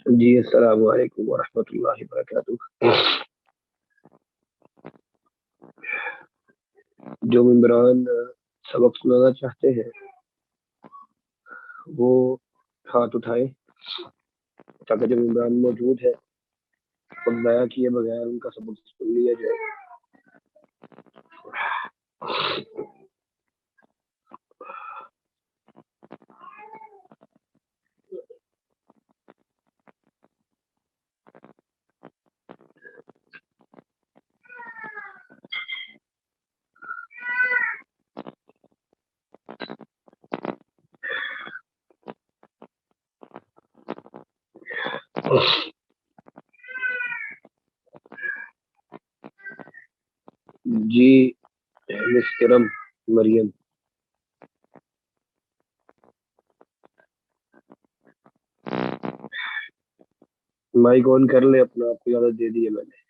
جی السلام علیکم ورحمۃ اللہ وبرکاتہ۔ جو ممبران سبق سنانا چاہتے ہیں وہ ہاتھ اٹھائیں تاکہ جو ممبران موجود ہے اور ضائع کیے بغیر ان کا سبق سن لیا جائے۔ جی مس کرم مریم، مائک آن کر لیں اپنا، آپ کو اجازت دے دی ہے میں نے۔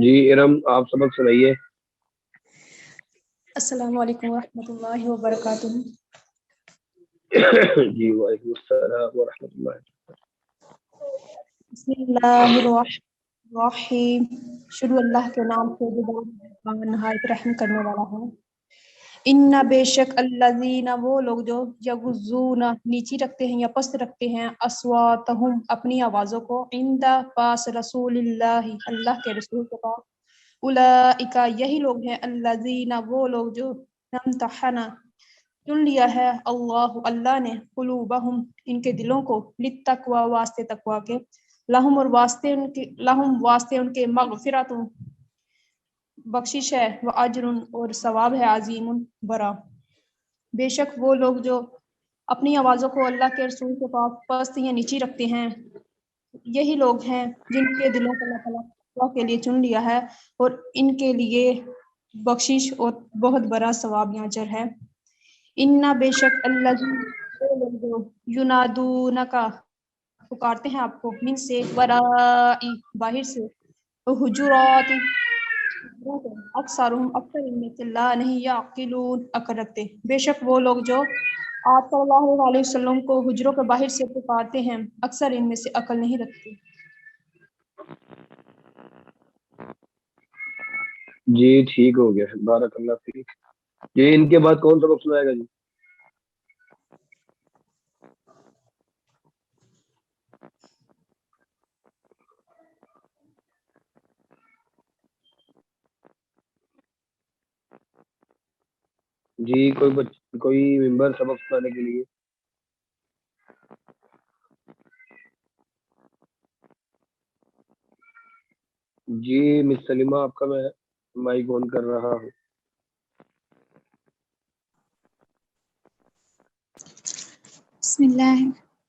جی ارم آپ سبق سنائیے۔ السلام علیکم ورحمۃ اللہ وبرکاتہ۔ جی وعلیکم السلام ورحمۃ اللہ۔ بسم اللہ الرحمن الرحیم، شروع اللہ کے نام سے جو بہت نہایت رحم کرنے والا ہے۔ ان بے شک الذین وہ لوگ جو یغضون نیچی رکھتے ہیں یا پست رکھتے ہیں اصواتہم اپنی آوازوں کو عند پاس رسول اللہ اللہ کے رسول کے پاس، اولئک یہی لوگ ہیں الذین وہ لوگ جو امتحن چن لیا ہے اللہ نے قلوبہم ان کے دلوں کو للتقوی واسطے تقوی کے، لہم اور واسطے ان کے مغفرت بخشش ہے، و اجر اور ثواب ہے، عظیم بڑا۔ بے شک وہ لوگ جو اپنی آوازوں کو اللہ کے رسول کے پاس پست یا نیچی رکھتے ہیں یہی لوگ ہیں جن کے دلوں کو اللہ تعالیٰ تقوی کے لیے چن لیا ہے، اور ان کے لیے بخشش اور بہت بڑا ثواب یا اجر ہے۔ ان بے شک اللہ ینادونکا پکارتے ہیں آپ کو من سے ورائی باہر سے، حجرات اکثر ان میں سے لا نہیں یعقلون عقل رکھتے، بے شک وہ لوگ جو آپ صلی اللہ علیہ وسلم کو حجروں کے باہر سے پکارتے ہیں اکثر ان میں سے عقل نہیں رکھتے۔ جی ٹھیک ہو گیا، بارک اللہ فیک۔ جی ان کے بعد کون سبق سنائے گا جی؟ جی کوئی ممبر سبق سنانے کے لیے؟ جی مس سلیمہ آپ کا میں مائک آن کر رہا ہوں۔ بسم اللہ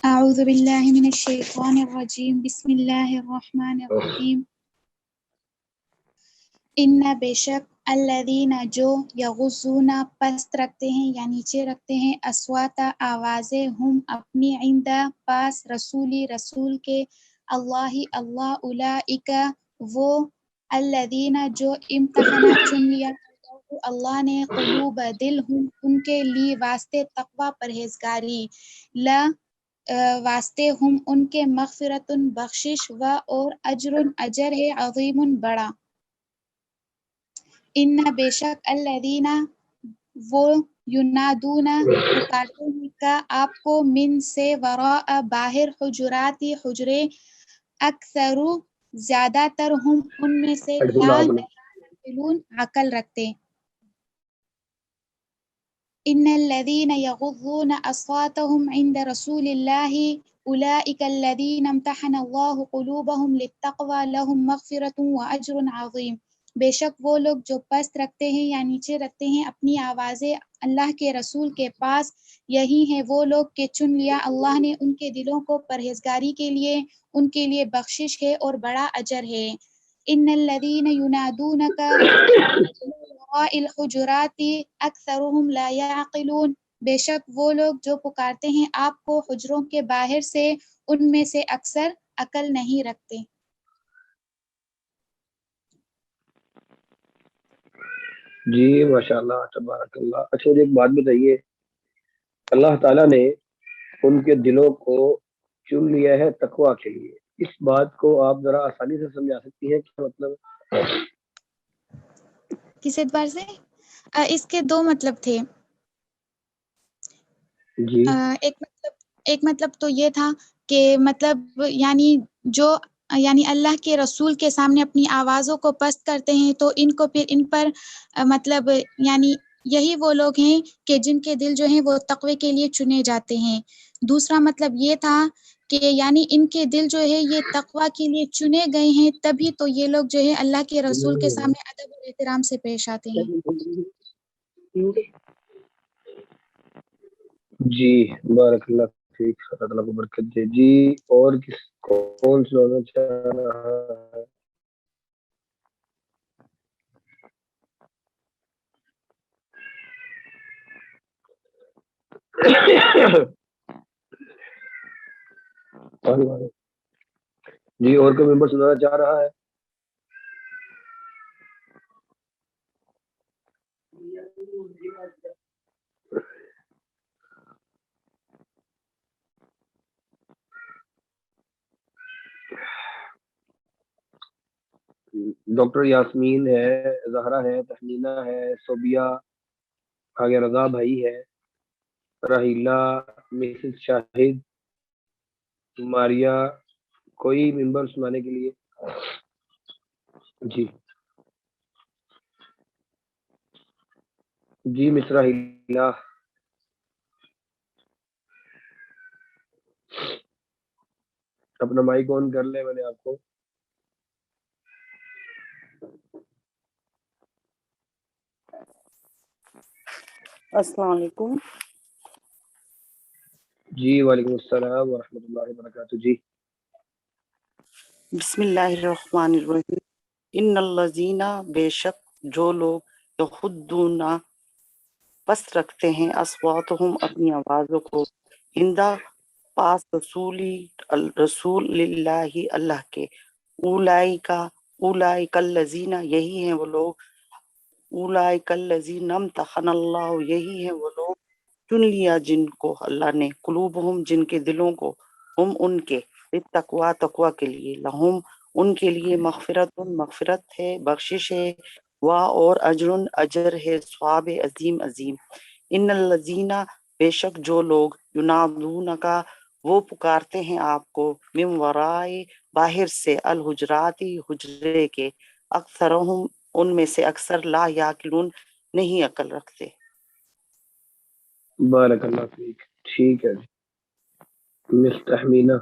اعوذ باللہ من الشیطان الرجیم، بسم اللہ الرحمن الرحیم۔ ان بے شک الذین جو یغضون پست رکھتے ہیں یا نیچے رکھتے ہیں اصوات آوازیں ہم اپنی عند پاس رسول کے اللہ اولئک وہ الذین جو امتحن چن لیا اللہ نے قلوب دل ہم ان کے لیے واسطے تقوی پرہیزگاری، لا واسطے ہم ان کے مغفرت بخشش و اور اجر اجر ہے عظیم بڑا۔ ان بے شک الذین وہ ینادون پکارتے ہیں کا آپ کو من سے وراء باہر حجراتی حجرے اکثر زیادہ تر ہم ان میں سے لا یعقلون عقل رکھتے۔ ان الذین یغضون اصواتهم عند رسول اللہ اولئک الذین امتحن اللہ قلوبهم للتقوی لهم مغفرۃ واجر عظیم۔ بے شک وہ لوگ جو پست رکھتے ہیں یا نیچے رکھتے ہیں اپنی آوازیں اللہ کے رسول کے پاس، یہی ہیں وہ لوگ کہ چن لیا اللہ نے ان کے دلوں کو پرہیزگاری کے لیے، ان کے لیے بخشش ہے اور بڑا اجر ہے۔ ان الذین ینادونک الحجرات اکثرهم لا يعقلون، بے شک وہ لوگ جو پکارتے ہیں آپ کو حجروں کے باہر سے ان میں سے اکثر عقل نہیں رکھتے۔ جی ماشاء اللہ تبارک اللہ۔ اچھا مجھے ایک بات بتائیے، اللہ تعالیٰ نے ان کے دلوں کو چن لیا ہے تقوی کے لیے، اس بات کو آپ ذرا آسانی سے سمجھا سکتی ہیں کیا مطلب؟ کس اعتبار سے؟ اس کے دو مطلب تھے۔ جی ایک مطلب تو یہ تھا کہ مطلب جو اللہ کے رسول کے سامنے اپنی آوازوں کو پست کرتے ہیں تو ان کو پھر ان پر مطلب یہی وہ لوگ ہیں کہ جن کے دل جو ہیں وہ تقوی کے لیے چنے جاتے ہیں۔ دوسرا مطلب یہ تھا کہ ان کے دل جو ہے یہ تقوی کے لیے چنے گئے ہیں، تبھی تو یہ لوگ جو ہے اللہ کے رسول کے سامنے ادب اور احترام سے پیش آتے ہیں۔ جی بارک اللہ فیک، اللہ تعالیٰ کو برکت دے۔ جی اور کون سنانا چاہ رہا ہے؟ جی اور کوئی ممبر سنانا چاہ رہا ہے؟ ڈاکٹر یاسمین ہے، زہرا ہے، تحنینہ ہے، صوبیہ، آگے رضا بھائی ہے، راہیلہ، مسز شاہد، ماریا، کوئی ممبر سنانے کے لیے؟ جی مس راہیلہ، اپنا مائک آن کر لیں، میں نے آپ کو السلام علیکم۔ جی وعلیکم السلام ورحمۃ اللہ وبرکاتہ۔ جی بسم اللہ الرحمن الرحیم۔ ان الذین، بے شک جو لوگ یخدون پست رکھتے ہیں اصواتہم اپنی آوازوں کو عندہ پاس رسول اللہ اللہ کے، اولئک الذین یہی ہیں وہ لوگ، اولئک الذین امتحن اللہ یہی ہیں وہ لوگ چن لیا جن کو اللہ نے، قلوبہم جن کے دلوں کو، ہم ان کے، تقوی تقوی کے لیے، لہم ان کے لیے مغفرت ہے، بخشش ہے، اور اجر ہے، ثواب عظیم عظیم۔ ان الذین، بے شک جو لوگ، ینادونکا وہ پکارتے ہیں آپ کو، من ورائے باہر سے، الحجرات حجرے کے، اکثرہم ان میں سے اکثر لا یعقلون نہیں عقل رکھتے۔ بارک اللہ فیک۔ ٹھیک ہے جی مس تحمینہ،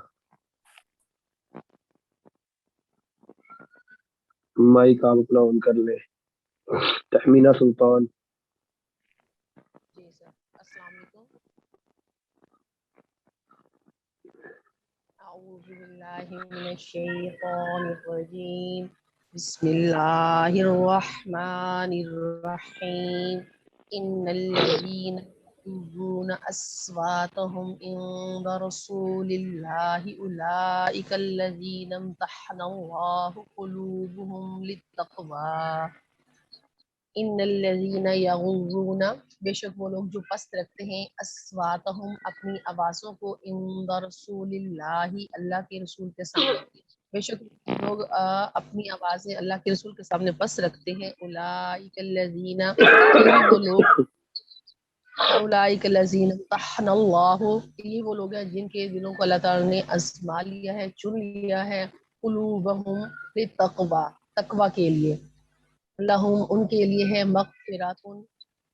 مائک آپ اپنا آن کر لیں۔ تحمینہ سلطان۔ جی سر، السلام علیکم۔ اعوذ باللہ من الشیطان الرجیم، بسم اللہ الرحمن الرحیم۔ ان الذین یغضون اصواتهم عند رسول اللہ اولئک الذین امتحن اللہ قلوبهم للتقوی۔ ان الذین یغضون، بے شک وہ لوگ جو پست رکھتے ہیں، اصواتہم اپنی آوازوں کو، عند رسول اللہ اللہ کے رسول کے سامنے، بے شک لوگ اپنی آوازیں اللہ کے رسول کے سامنے پست رکھتے ہیں، اولئک الذین یہی وہ لوگ، اولئک الذین امتحن اللہ یہی وہ لوگ ہیں جن کے دلوں کو اللہ تعالیٰ نے آزما لیا ہے، چن لیا ہے، قلوبہم للتقوی تقوی کے لیے، لہم ان کے لیے ہے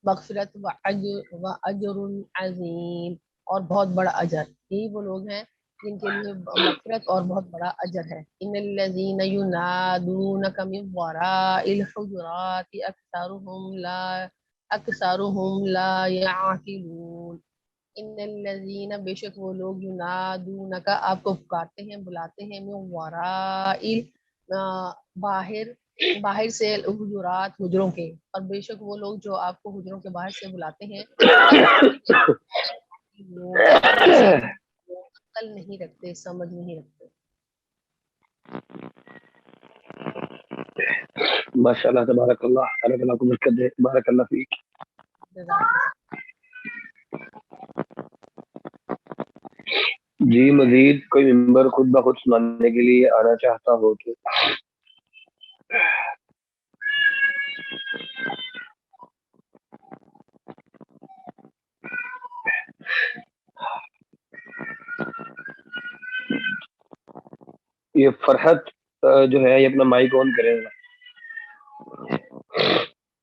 مغفرت و اجر عظیم اور بہت بڑا اجر۔ یہی وہ لوگ ہیں جن کے لیے مغفرت اور بہت بڑا اجر ہے۔ ان الذین ینادونک من وراء الحجرات اکثرهم لا یعقلون۔ ان الذین، بے شک وہ لوگ، ینادونک آپ کو پکارتے ہیں، بلاتے ہیں، من وراء باہر باہر سے حجرات حجروں کے، اور بے شک وہ لوگ جو آپ کو حجروں کے باہر سے بلاتے ہیں وہ عقل نہیں رکھتے، سمجھ نہیں رکھتے. ماشاء اللہ تبارک اللہ، اللہ تعالیٰ کو برکت دے. بارک اللہ فیک. جی مزید کوئی ممبر خود بخود سنانے کے لیے آنا چاہتا ہو تو یہ فرحت جو ہے یہ اپنا مائک آن کرے گا.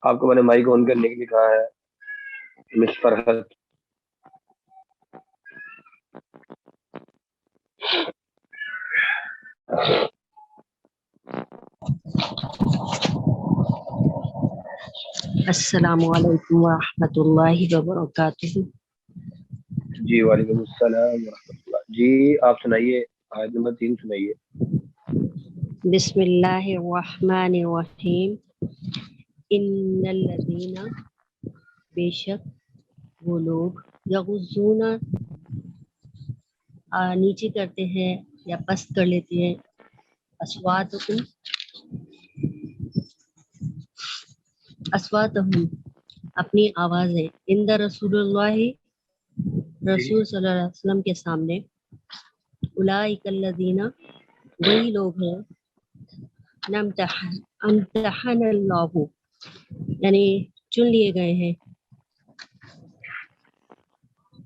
آپ کو میں نے مائک آن کرنے کے لیے کہا ہے مس فرحت. السلام علیکم ورحمۃ اللہ وبرکاتہ. جی وعلیکم السلام ورحمۃ اللہ. جی آپ سنائیے، آیت نمبر 3 سنائیے. بسم اللہ الرحمن الرحیم. ان الذین، بے شک وہ لوگ، یغضون نیچے کرتے ہیں یا پست کر لیتے ہیں، اسواتہم اپنی آوازیں، عند رسول اللہ، رسول صلی اللہ علیہ وسلم کے سامنے، اولئک الذین، وہی لوگ ہیں، امتحن اللہ، یعنی چن لیے گئے ہیں،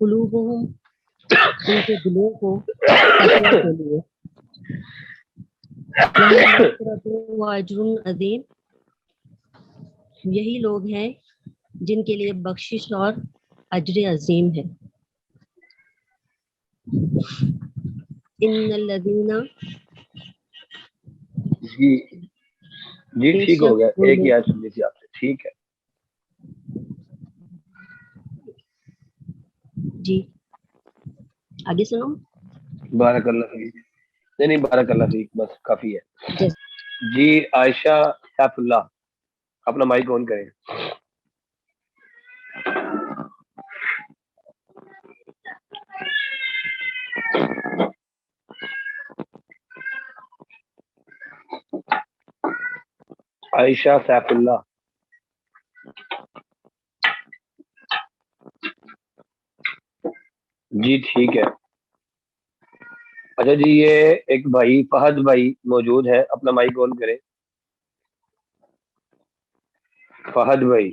قلوبہم، ان کے دلوں کو، تقویٰ کے لیے، لہم مغفرۃ و اجر عظیم، یہی لوگ ہیں جن کے لیے بخشش اور اجر عظیم ہے. ان الذین، جی جی بے ٹھیک ہو شک گیا، وہ ایک ہی لوگ، آیت سن لی تھی آپ سے. ٹھیک ہے جی آگے سنو. بارک اللہ فیک. نہیں بارک اللہ فیک بس کافی ہے. جی عائشہ سیف اللہ اپنا مائک آن کریں. عائشہ سیف اللہ. جی ٹھیک ہے. اچھا جی یہ ایک بھائی فہد بھائی موجود ہے، اپنا مائک آن کریں. فہد بھائی.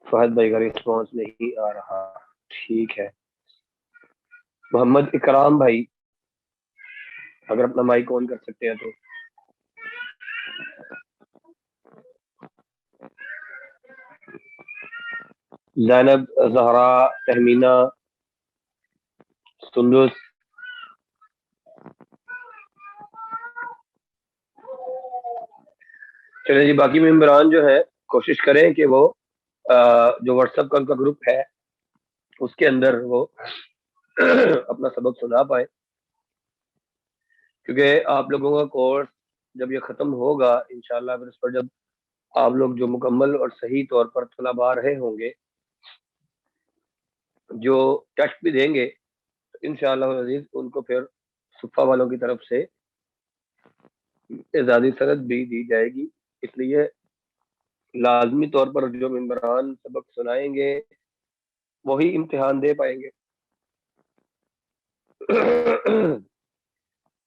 فہد بھائی کا رسپانس نہیں آ رہا. ٹھیک ہے. محمد اکرام بھائی اگر اپنا مائک آن کر سکتے ہیں تو. زینب، زہرا، تہمینہ، سندس. چلے جی باقی ممبران جو ہے کوشش کریں کہ وہ جو واٹس ایپ کا ان کا گروپ ہے اس کے اندر وہ اپنا سبق سنا پائے، کیونکہ آپ لوگوں کا کورس جب یہ ختم ہوگا انشاءاللہ پھر اس پر جب آپ لوگ جو مکمل اور صحیح طور پر طلباء رہے ہوں گے جو ٹیسٹ بھی دیں گے تو انشاءاللہ عزیز ان کو پھر صفحہ والوں کی طرف سے اعزازی سند بھی دی جائے گی. اس لیے لازمی طور پر جو ممبران سبق سنائیں گے وہی امتحان دے پائیں گے.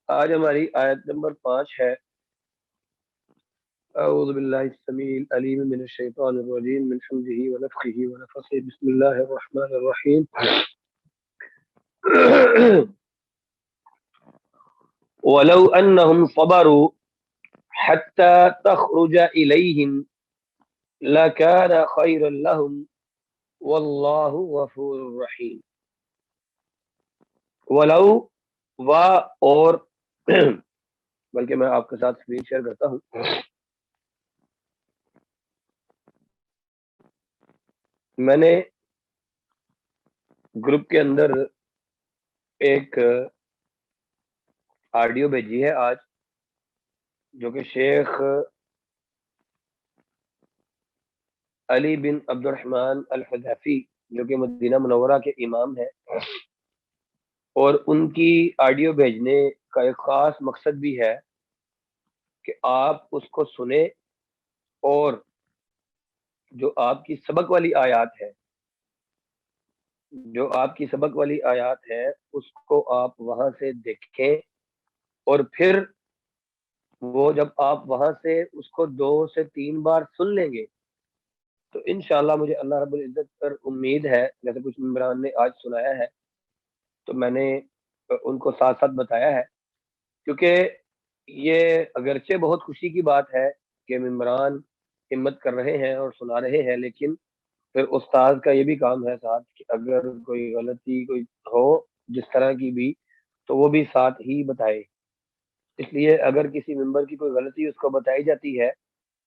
آج ہماری آیت نمبر 5 ہے. اعوذ باللہ السمیع العلیم من الشیطان الرجیم من حمزہ ونفخہ ونفثہ. بسم اللہ الرحمن الرحیم. ولو انہم صبروا حتی تخرج الیہم لکان خیرا لہم واللہ غفور رحیم. ولو و اور بلکہ میں آپ کے ساتھ اسکرین شیئر کرتا ہوں. میں نے گروپ کے اندر ایک آڈیو بھیجی ہے آج، جو کہ شیخ علی بن عبد الرحمن الحذیفی جو کہ مدینہ منورہ کے امام ہیں، اور ان کی آڈیو بھیجنے کا ایک خاص مقصد بھی ہے کہ آپ اس کو سنیں، اور جو آپ کی سبق والی آیات ہے، جو آپ کی سبق والی آیات ہے، اس کو آپ وہاں سے دیکھیں، اور پھر وہ جب آپ وہاں سے اس کو 2 سے 3 بار سن لیں گے تو انشاءاللہ مجھے اللہ رب العزت پر امید ہے، جیسے کچھ ممبران نے آج سنایا ہے تو میں نے ان کو ساتھ ساتھ بتایا ہے، کیونکہ یہ اگرچہ بہت خوشی کی بات ہے کہ ممبران ہمت کر رہے ہیں اور سنا رہے ہیں، لیکن پھر استاد کا یہ بھی کام ہے ساتھ کہ اگر کوئی غلطی کوئی ہو جس طرح کی بھی تو وہ بھی ساتھ ہی بتائے۔ اس لیے اگر کسی ممبر کی کوئی غلطی اس کو بتائی جاتی ہے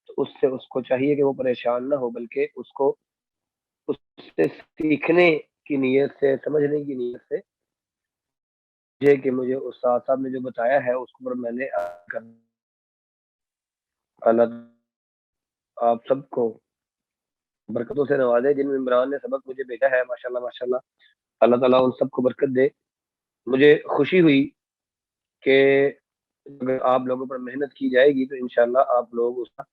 تو اس کو چاہیے کہ وہ پریشان نہ ہو، بلکہ اس کو اس سے سیکھنے کی نیت سے، سمجھنے کی نیت سے کہ مجھے استاد صاحب نے جو بتایا ہے اس پر میں نے اللہ آپ سب کو برکتوں سے نوازے۔ جن ممبران نے سبق مجھے بھیجا ہے ماشاءاللہ ماشاءاللہ، اللہ تعالیٰ ان سب کو برکت دے۔ مجھے خوشی ہوئی کہ اگر آپ لوگوں پر محنت کی جائے گی تو انشاءاللہ آپ لوگ اس کا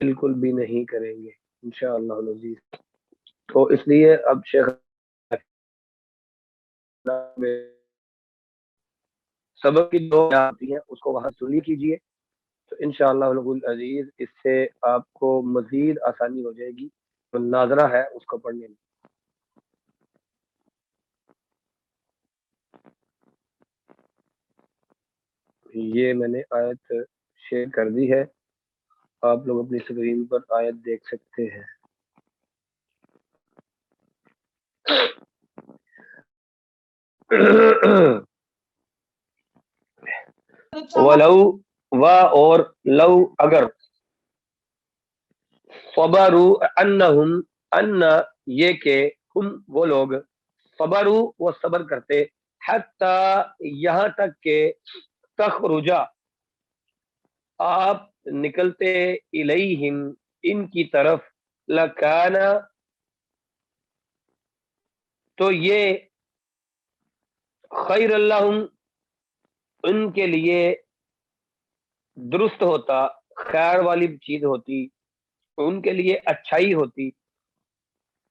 بالکل بھی نہیں کریں گے انشاءاللہ العزیز۔ تو اس لیے اب شیخ سبق کی جو آتی ہیں اس کو وہاں سنی کیجیے، تو انشاءاللہ العزیز اس سے آپ کو مزید آسانی ہو جائے گی، جو ناظرہ ہے اس کو پڑھنے میں۔ یہ میں نے آیت شیئر کر دی ہے، آپ لوگ اپنی اسکرین پر آیت دیکھ سکتے ہیں۔ وَلَوْ و اور لو اگر، صبروا انہم ان یہ کہ ہم وہ لوگ، صبروا وہ صبر کرتے، حتی یہاں تک کہ تخرجا آپ نکلتے، الیہم ان کی طرف، لکانا تو یہ خیر اللہم ان کے لیے درست ہوتا، خیر والی چیز ہوتی، ان کے لیے اچھائی ہوتی۔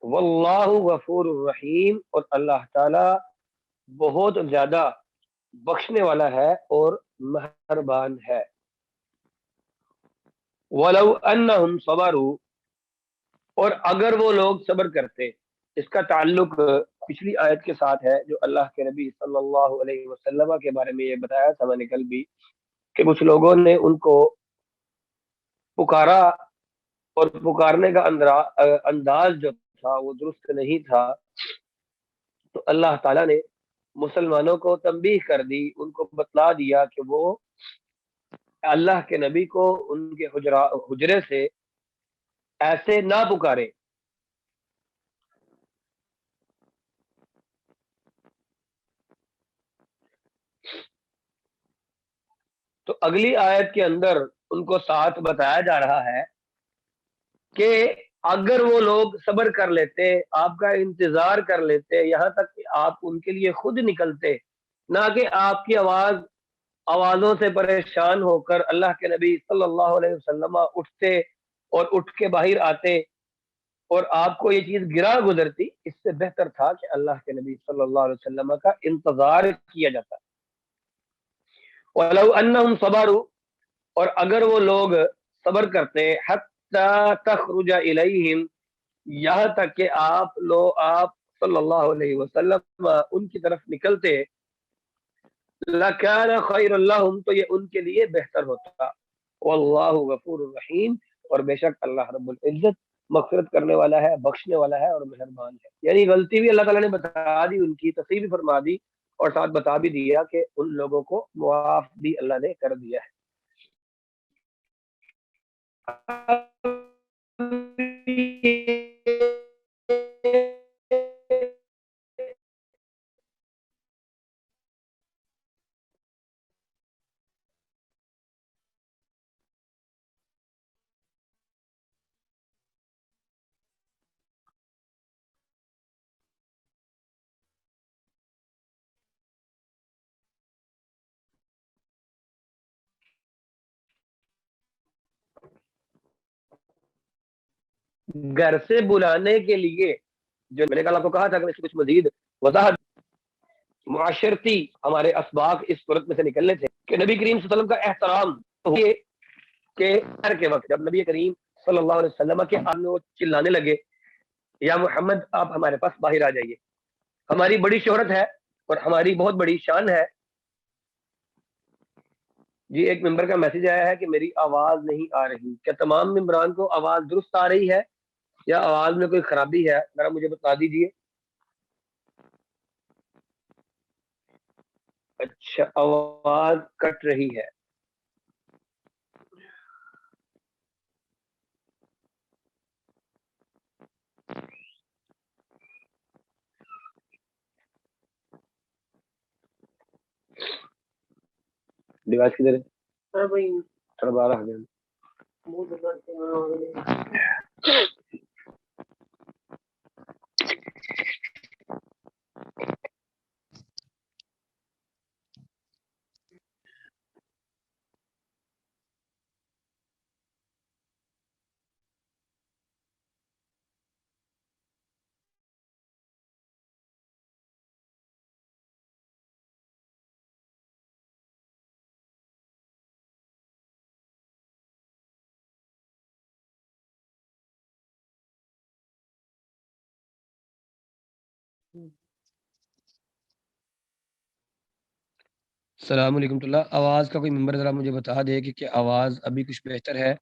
واللہ غفور الرحیم اور اللہ تعالی بہت زیادہ بخشنے والا ہے اور مہربان ہے۔ وَلَوْ أَنَّهُمْ صَبَرُوا اور اگر وہ لوگ صبر کرتے، اس کا تعلق پچھلی آیت کے ساتھ ہے جو اللہ کے نبی صلی اللہ علیہ وسلم کے بارے میں یہ بتایا تھا میں نے کل بھی، کہ کچھ لوگوں نے ان کو پکارا اور پکارنے کا انداز جو تھا وہ درست نہیں تھا، تو اللہ تعالیٰ نے مسلمانوں کو تنبیہ کر دی، ان کو بتلا دیا کہ وہ اللہ کے نبی کو ان کے حجرے سے ایسے نہ پکارے۔ تو اگلی آیت کے اندر ان کو ساتھ بتایا جا رہا ہے کہ اگر وہ لوگ صبر کر لیتے، آپ کا انتظار کر لیتے، یہاں تک کہ آپ ان کے لیے خود نکلتے، نہ کہ آپ کی آوازوں سے پریشان ہو کر اللہ کے نبی صلی اللہ علیہ وسلم اٹھتے اور اٹھ کے باہر آتے اور آپ کو یہ چیز گرا گزرتی، اس سے بہتر تھا کہ اللہ کے نبی صلی اللہ علیہ وسلم کا انتظار کیا جاتا۔ وَلَوْ أَنَّهُمْ صَبَرُوا اور اگر وہ لوگ صبر کرتے، حَتَّى تَخْرُجَ إِلَيْهِمْ یہاں تک کہ آپ صلی اللہ علیہ وسلم ان کی طرف نکلتے، لَكَانَ خَيْرٌ لَهُمْ تو یہ ان کے لیے بہتر ہوتا۔ واللہ غفور الرحیم اور بے شک اللہ رب العزت مغفرت کرنے والا ہے، بخشنے والا ہے اور مہربان ہے۔ یعنی غلطی بھی اللہ تعالیٰ نے بتا دی، ان کی تصحیح بھی فرما دی اور ساتھ بتا بھی دیا کہ ان لوگوں کو معاف بھی اللہ نے کر دیا ہے۔ گھر سے بلانے کے لیے، جو میں نے کل آپ کو کہا تھا کہ اس کی کچھ مزید وضاحت، معاشرتی ہمارے اسباق اس صورت میں سے نکلنے تھے کہ نبی کریم صلی اللہ علیہ وسلم کا احترام ہوئے کہ ہر کے وقت جب نبی کریم صلی اللہ علیہ وسلم کے آنے وہ چلانے لگے یا محمد آپ ہمارے پاس باہر آ جائیے، ہماری بڑی شہرت ہے اور ہماری بہت بڑی شان ہے۔ جی ایک ممبر کا میسج آیا ہے کہ میری آواز نہیں آ رہی، کیا تمام ممبران کو آواز درست آ رہی ہے یا آواز میں کوئی خرابی ہے؟ ذرا مجھے بتا دیجئے۔ اچھا آواز کٹ رہی ہے۔ ڈیوائس کدھر ہے؟ تھوڑا باہر آ گیا۔ السلام علیکم اللہ، آواز کا کوئی ممبر ذرا مجھے بتا دے کہ کیا آواز ابھی کچھ بہتر ہے؟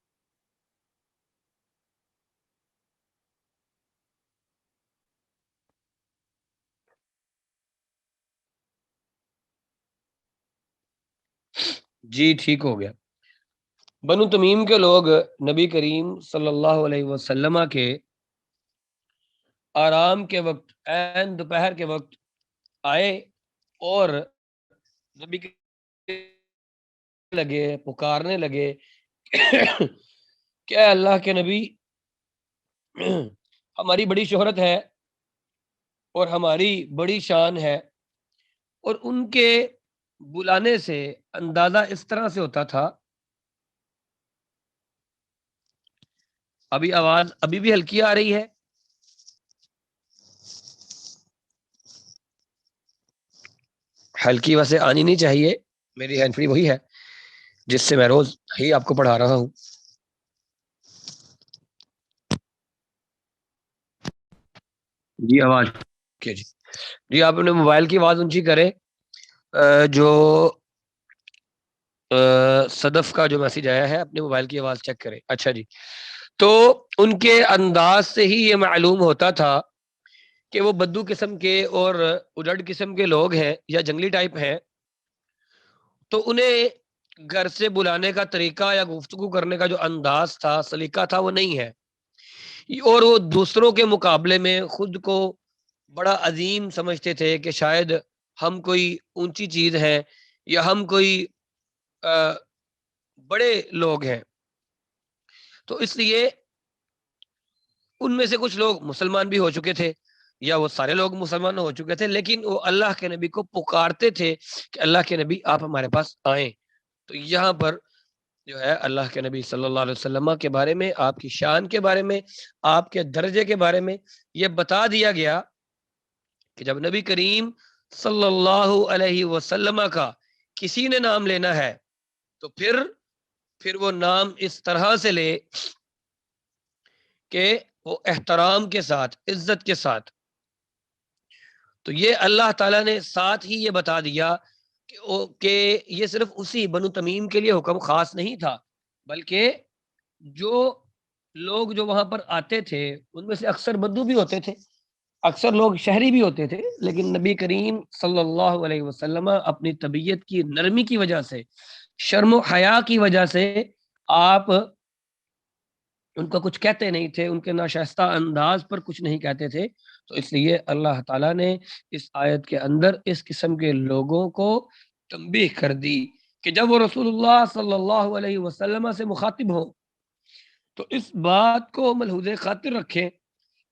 جی ٹھیک ہو گیا۔ بنو تمیم کے لوگ نبی کریم صلی اللہ علیہ وسلم کے آرام کے وقت عین دوپہر کے وقت آئے اور نبی کے لگے پکارنے لگے کہ اے اللہ کے نبی، ہماری بڑی شہرت ہے اور ہماری بڑی شان ہے، اور ان کے بلانے سے اندازہ اس طرح سے ہوتا تھا۔ ابھی آواز ابھی بھی ہلکی آ رہی ہے؟ ہلکی ویسے آنی نہیں چاہیے، میری ہینڈ فری وہی ہے جس سے میں روز ہی آپ کو پڑھا رہا ہوں۔ جی آواز جی آپ اپنے موبائل کی آواز اونچی کریں۔ جو صدف کا جو میسج آیا ہے اپنے موبائل کی آواز چیک کریں۔ اچھا جی، تو ان کے انداز سے ہی یہ معلوم ہوتا تھا کہ وہ بدو قسم کے اور اجڑ قسم کے لوگ ہیں یا جنگلی ٹائپ ہیں، تو انہیں گھر سے بلانے کا طریقہ یا گفتگو کرنے کا جو انداز تھا، سلیقہ تھا، وہ نہیں ہے، اور وہ دوسروں کے مقابلے میں خود کو بڑا عظیم سمجھتے تھے کہ شاید ہم کوئی اونچی چیز ہے یا ہم کوئی بڑے لوگ ہیں۔ تو اس لیے ان میں سے کچھ لوگ مسلمان بھی ہو چکے تھے یا وہ سارے لوگ مسلمان ہو چکے تھے، لیکن وہ اللہ کے نبی کو پکارتے تھے کہ اللہ کے نبی آپ ہمارے پاس آئیں۔ تو یہاں پر جو ہے اللہ کے نبی صلی اللہ علیہ وسلم کے بارے میں، آپ کی شان کے بارے میں، آپ کے درجے کے بارے میں یہ بتا دیا گیا کہ جب نبی کریم صلی اللہ علیہ وسلم کا کسی نے نام لینا ہے تو پھر وہ نام اس طرح سے لے کہ وہ احترام کے ساتھ، عزت کے ساتھ۔ تو یہ اللہ تعالیٰ نے ساتھ ہی یہ بتا دیا کہ یہ صرف اسی بنو تمیم کے لیے حکم خاص نہیں تھا، بلکہ جو لوگ جو وہاں پر آتے تھے ان میں سے اکثر بدو بھی ہوتے تھے، اکثر لوگ شہری بھی ہوتے تھے، لیکن نبی کریم صلی اللہ علیہ وسلم اپنی طبیعت کی نرمی کی وجہ سے، شرم و حیا کی وجہ سے آپ ان کو کچھ کہتے نہیں تھے، ان کے ناشائستہ انداز پر کچھ نہیں کہتے تھے۔ تو اس لیے اللہ تعالیٰ نے اس آیت کے اندر اس قسم کے لوگوں کو تنبیہ کر دی کہ جب وہ رسول اللہ صلی اللہ علیہ وسلم سے مخاطب ہوں تو اس بات کو ملحوظ خاطر رکھیں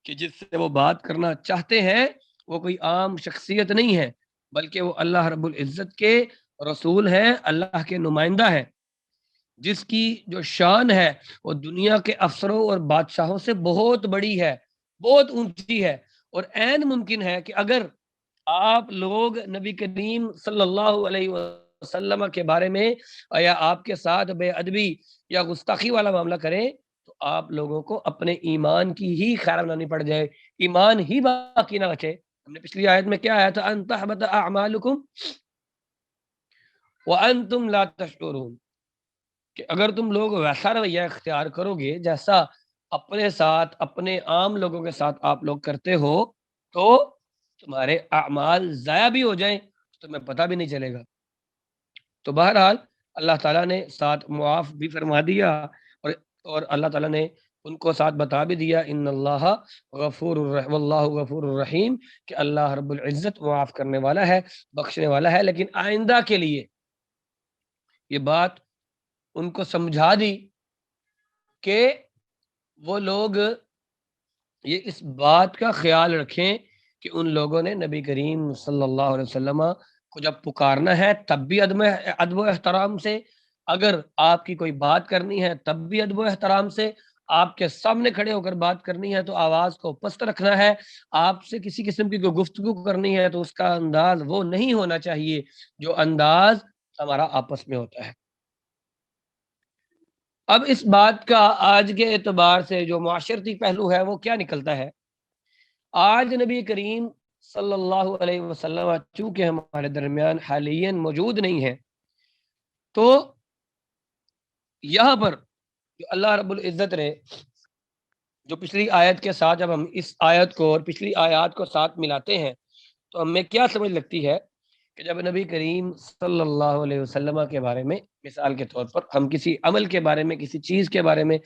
کہ جس سے وہ بات کرنا چاہتے ہیں وہ کوئی عام شخصیت نہیں ہے، بلکہ وہ اللہ رب العزت کے رسول ہیں، اللہ کے نمائندہ ہیں۔ جس کی جو شان ہے وہ دنیا کے افسروں اور بادشاہوں سے بہت بڑی ہے، بہت اونچی ہے، اور عین ممکن ہے کہ اگر آپ لوگ نبی کریم صلی اللہ علیہ وسلم کے بارے میں یا آپ کے ساتھ بے ادبی یا گستاخی والا معاملہ کریں تو آپ لوگوں کو اپنے ایمان کی ہی خیر بنانی پڑ جائے، ایمان ہی باقی نہ بچے۔ ہم نے پچھلی آیت میں کیا آیا تھا؟ ان تحبط اعمالکم وانتم لا تشعرون، کہ اگر تم لوگ ویسا رویہ اختیار کرو گے جیسا اپنے ساتھ اپنے عام لوگوں کے ساتھ آپ لوگ کرتے ہو تو تمہارے اعمال ضائع بھی ہو جائیں تو تمہیں پتہ بھی نہیں چلے گا۔ تو بہرحال اللہ تعالیٰ نے ساتھ معاف بھی فرما دیا، اور اللہ تعالیٰ نے ان کو ساتھ بتا بھی دیا ان اللہ غفور واللہ غفور الرحیم، کہ اللہ رب العزت معاف کرنے والا ہے، بخشنے والا ہے۔ لیکن آئندہ کے لیے یہ بات ان کو سمجھا دی کہ وہ لوگ یہ اس بات کا خیال رکھیں کہ ان لوگوں نے نبی کریم صلی اللہ علیہ وسلم کو جب پکارنا ہے تب بھی ادب و احترام سے، اگر آپ کی کوئی بات کرنی ہے تب بھی ادب و احترام سے، آپ کے سامنے کھڑے ہو کر بات کرنی ہے تو آواز کو پست رکھنا ہے، آپ سے کسی قسم کی کوئی گفتگو کرنی ہے تو اس کا انداز وہ نہیں ہونا چاہیے جو انداز ہمارا آپس میں ہوتا ہے۔ اب اس بات کا آج کے اعتبار سے جو معاشرتی پہلو ہے وہ کیا نکلتا ہے؟ آج نبی کریم صلی اللہ علیہ وسلم چونکہ ہمارے درمیان حالیاً موجود نہیں ہے، تو یہاں پر جو اللہ رب العزت نے جو پچھلی آیت کے ساتھ جب ہم اس آیت کو اور پچھلی آیات کو ساتھ ملاتے ہیں تو ہمیں کیا سمجھ لگتی ہے کہ جب نبی کریم صلی اللہ علیہ وسلم کے بارے میں مثال کے طور پر ہم کسی عمل کے بارے میں، کسی چیز کے بارے میں،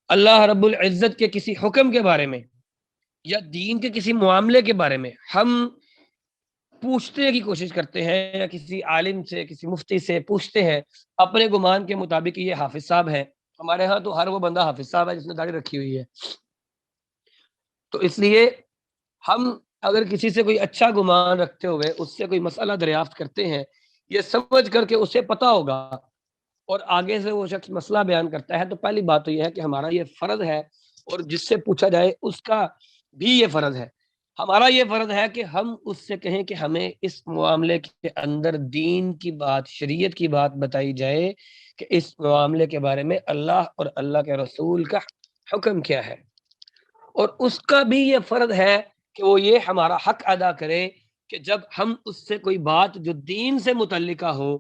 اللہ رب العزت کے کسی حکم کے بارے میں یا دین کے کسی معاملے کے بارے میں ہم پوچھنے کی کوشش کرتے ہیں یا کسی عالم سے، کسی مفتی سے پوچھتے ہیں اپنے گمان کے مطابق یہ حافظ صاحب ہے، ہمارے ہاں تو ہر وہ بندہ حافظ صاحب ہے جس نے داڑھی رکھی ہوئی ہے، تو اس لیے ہم اگر کسی سے کوئی اچھا گمان رکھتے ہوئے اس سے کوئی مسئلہ دریافت کرتے ہیں یہ سمجھ کر کے اسے پتہ ہوگا اور آگے سے وہ شخص مسئلہ بیان کرتا ہے، تو پہلی بات تو یہ ہے کہ ہمارا یہ فرض ہے، اور جس سے پوچھا جائے اس کا بھی یہ فرض ہے، ہمارا یہ فرض ہے کہ ہم اس سے کہیں کہ ہمیں اس معاملے کے اندر دین کی بات، شریعت کی بات بتائی جائے کہ اس معاملے کے بارے میں اللہ اور اللہ کے رسول کا حکم کیا ہے، اور اس کا بھی یہ فرض ہے کہ وہ یہ ہمارا حق ادا کرے کہ جب ہم اس سے کوئی بات جو دین سے متعلقہ ہو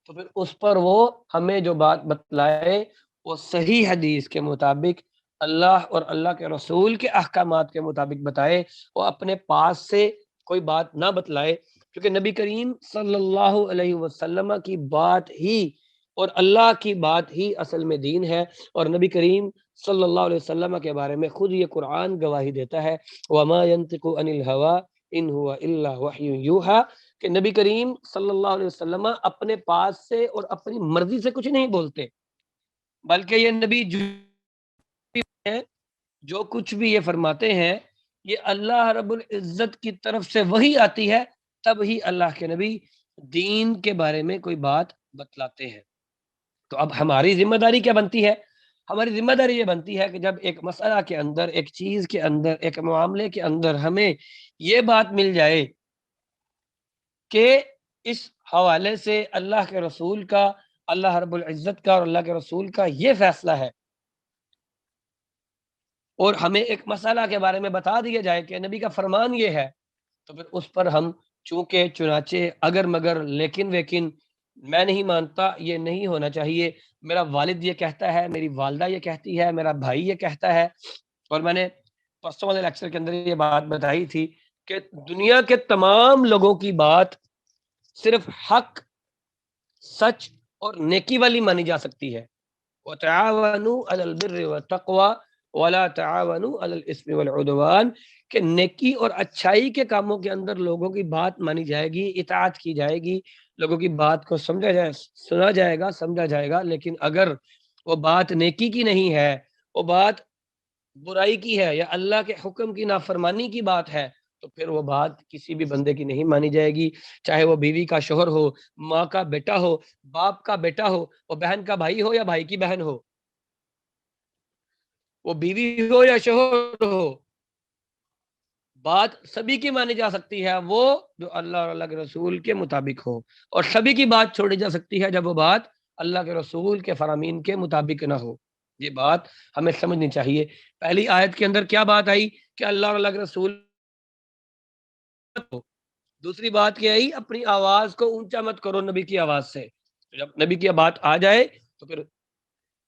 تو پھر اس پر وہ ہمیں جو بات بتلائے وہ صحیح حدیث کے مطابق، اللہ اور اللہ کے رسول کے احکامات کے مطابق بتائے، وہ اپنے پاس سے کوئی بات نہ بتلائے، کیونکہ نبی کریم صلی اللہ علیہ وسلم کی بات ہی اور اللہ کی بات ہی اصل میں دین ہے، اور نبی کریم صلی اللہ علیہ وسلم کے بارے میں خود یہ قرآن گواہی دیتا ہے وَمَا يَنْطِقُ عَنِ الْهَوَىٰ إِنْ هُوَ إِلَّا وَحْيٌ يُوحَىٰ، کہ نبی کریم صلی اللہ علیہ وسلم اپنے پاس سے اور اپنی مرضی سے کچھ نہیں بولتے، بلکہ یہ نبی جو کچھ بھی یہ فرماتے ہیں یہ اللہ رب العزت کی طرف سے وحی آتی ہے، تب ہی اللہ کے نبی دین کے بارے میں کوئی بات بتلاتے ہیں۔ تو اب ہماری ذمہ داری کیا بنتی ہے؟ ہماری ذمہ داری یہ بنتی ہے کہ جب ایک مسئلہ کے اندر، ایک چیز کے اندر، ایک معاملے کے اندر ہمیں یہ بات مل جائے کہ اس حوالے سے اللہ کے رسول کا، اللہ رب العزت کا اور اللہ کے رسول کا یہ فیصلہ ہے، اور ہمیں ایک مسئلہ کے بارے میں بتا دیا جائے کہ نبی کا فرمان یہ ہے، تو پھر اس پر ہم چونکہ چنانچہ اگر مگر لیکن ویکن میں نہیں مانتا، یہ نہیں ہونا چاہیے، میرا والد یہ کہتا ہے، میری والدہ یہ کہتی ہے، میرا بھائی یہ کہتا ہے، اور میں نے پرسوں والے لیکچر کے اندر یہ بات بتائی تھی کہ دنیا کے تمام لوگوں کی بات صرف حق، سچ اور نیکی والی مانی جا سکتی ہے، وَتَعَاوَنُوا عَلَى الْبِرِّ وَالتَّقْوَىٰ وَلَا تَعَاوَنُوا عَلَى الْإِثْمِ وَالْعُدْوَانِ، کہ نیکی اور اچھائی کے کاموں کے اندر لوگوں کی بات مانی جائے گی، اطاعت کی جائے گی، لوگوں کی بات کو سنا جائے گا، سمجھا جائے گا، لیکن اگر وہ بات نیکی کی نہیں ہے، وہ بات برائی کی ہے یا اللہ کے حکم کی نافرمانی کی بات ہے، تو پھر وہ بات کسی بھی بندے کی نہیں مانی جائے گی، چاہے وہ بیوی کا شوہر ہو، ماں کا بیٹا ہو، باپ کا بیٹا ہو، وہ بہن کا بھائی ہو یا بھائی کی بہن ہو، وہ بیوی ہو یا شوہر ہو، بات سبھی کی مانی جا سکتی ہے وہ جو اللہ اور اللہ کے رسول کے مطابق ہو، اور سبھی کی بات چھوڑی جا سکتی ہے جب وہ بات اللہ کے رسول کے فرامین کے مطابق نہ ہو۔ یہ بات ہمیں سمجھنی چاہیے۔ پہلی آیت کے اندر کیا بات آئی کہ اللہ اور اللہ کے رسول ہو، دوسری بات کیا آئی، اپنی آواز کو اونچا مت کرو نبی کی آواز سے۔ جب نبی کی بات آ جائے تو پھر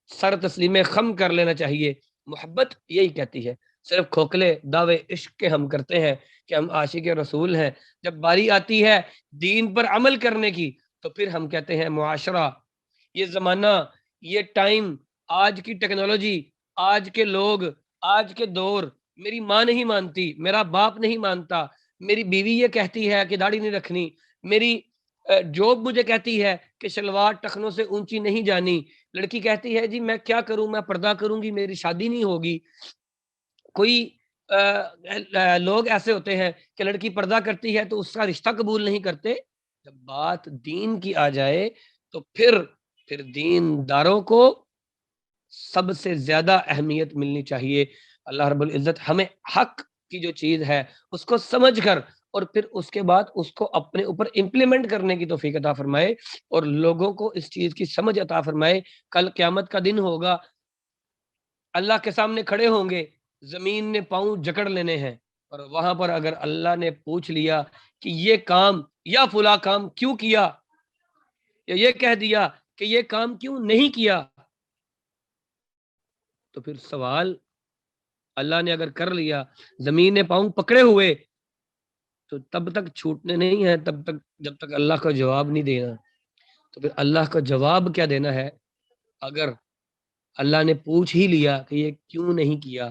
سر تسلیم خم کر لینا چاہیے۔ محبت یہی کہتی ہے، صرف کھوکھلے دعوے عشق کے ہم کرتے ہیں کہ ہم عاشق رسول ہیں، جب باری آتی ہے دین پر عمل کرنے کی تو پھر ہم کہتے ہیں معاشرہ، یہ زمانہ، یہ ٹائم، آج کی ٹیکنالوجی، آج کے لوگ، آج کے دور، میری ماں نہیں مانتی، میرا باپ نہیں مانتا، میری بیوی یہ کہتی ہے کہ داڑھی نہیں رکھنی، میری جاب مجھے کہتی ہے کہ شلوار ٹخنوں سے اونچی نہیں جانی، لڑکی کہتی ہے جی میں کیا کروں، میں پردہ کروں گی، میری شادی نہیں ہوگی۔ کوئی لوگ ایسے ہوتے ہیں کہ لڑکی پردہ کرتی ہے تو اس کا رشتہ قبول نہیں کرتے۔ جب بات دین کی آ جائے تو پھر دین داروں کو سب سے زیادہ اہمیت ملنی چاہیے۔ اللہ رب العزت ہمیں حق کی جو چیز ہے اس کو سمجھ کر اور پھر اس کے بعد اس کو اپنے اوپر امپلیمنٹ کرنے کی توفیق عطا فرمائے، اور لوگوں کو اس چیز کی سمجھ عطا فرمائے۔ کل قیامت کا دن ہوگا، اللہ کے سامنے کھڑے ہوں گے، زمین نے پاؤں جکڑ لینے ہیں، اور وہاں پر اگر اللہ نے پوچھ لیا کہ یہ کام یا فلاں کام کیوں کیا، یا یہ کہہ دیا کہ یہ کام کیوں نہیں کیا، تو پھر سوال اللہ نے اگر کر لیا، زمین نے پاؤں پکڑے ہوئے، تو تب تک چھوٹنے نہیں ہیں، تب تک جب تک اللہ کا جواب نہیں دینا۔ تو پھر اللہ کا جواب کیا دینا ہے؟ اگر اللہ نے پوچھ ہی لیا کہ یہ کیوں نہیں کیا